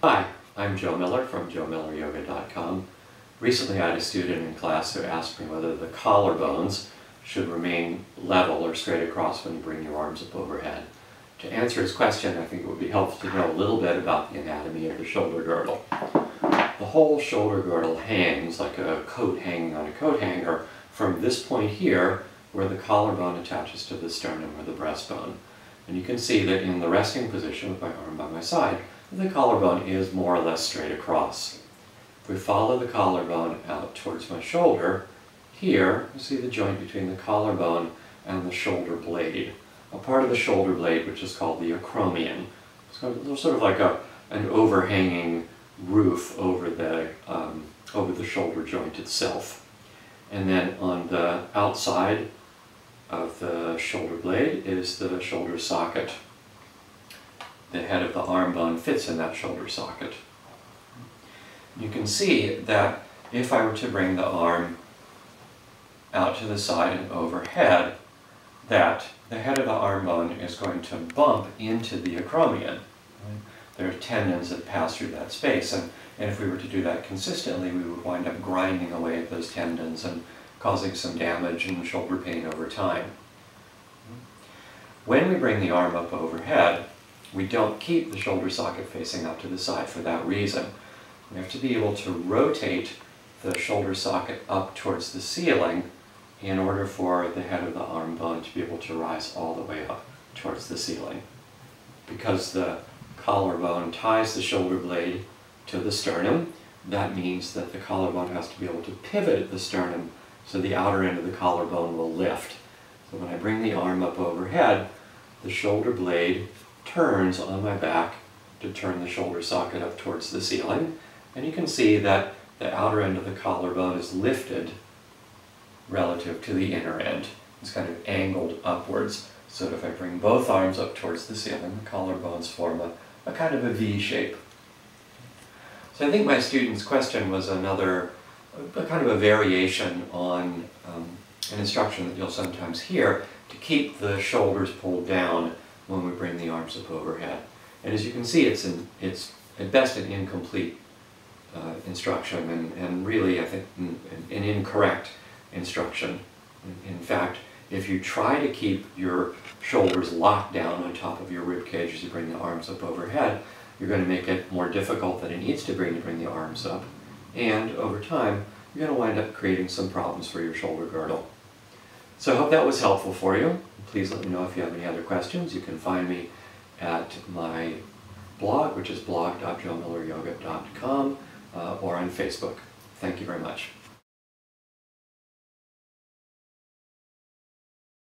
Hi, I'm Joe Miller from joemilleryoga.com. Recently I had a student in class who asked me whether the collarbones should remain level or straight across when you bring your arms up overhead. To answer his question, I think it would be helpful to know a little bit about the anatomy of the shoulder girdle. The whole shoulder girdle hangs like a coat hanging on a coat hanger from this point here where the collarbone attaches to the sternum or the breastbone. And you can see that in the resting position with my arm by my side, the collarbone is more or less straight across. If we follow the collarbone out towards my shoulder, here you see the joint between the collarbone and the shoulder blade, a part of the shoulder blade which is called the acromion. It's sort of like an overhanging roof over the shoulder joint itself. And then on the outside of the shoulder blade is the shoulder socket. The head of the arm bone fits in that shoulder socket. You can see that if I were to bring the arm out to the side and overhead, that the head of the arm bone is going to bump into the acromion. There are tendons that pass through that space, and if we were to do that consistently, we would wind up grinding away at those tendons and causing some damage and shoulder pain over time. When we bring the arm up overhead, we don't keep the shoulder socket facing up to the side for that reason. We have to be able to rotate the shoulder socket up towards the ceiling in order for the head of the arm bone to be able to rise all the way up towards the ceiling. Because the collarbone ties the shoulder blade to the sternum, that means that the collarbone has to be able to pivot at the sternum so the outer end of the collarbone will lift. So when I bring the arm up overhead, the shoulder blade turns on my back to turn the shoulder socket up towards the ceiling, and you can see that the outer end of the collarbone is lifted relative to the inner end. It's kind of angled upwards, so that if I bring both arms up towards the ceiling, the collarbones form a kind of a V shape. So I think my student's question was a kind of a variation on an instruction that you'll sometimes hear to keep the shoulders pulled down when we bring the arms up overhead. And as you can see, it's at best an incomplete instruction, and really, I think, an incorrect instruction. In fact, if you try to keep your shoulders locked down on top of your rib cage as you bring the arms up overhead, you're going to make it more difficult than it needs to bring the arms up. And over time, you're going to wind up creating some problems for your shoulder girdle. So I hope that was helpful for you. Please let me know if you have any other questions. You can find me at my blog, which is blog.joemilleryoga.com, or on Facebook. Thank you very much.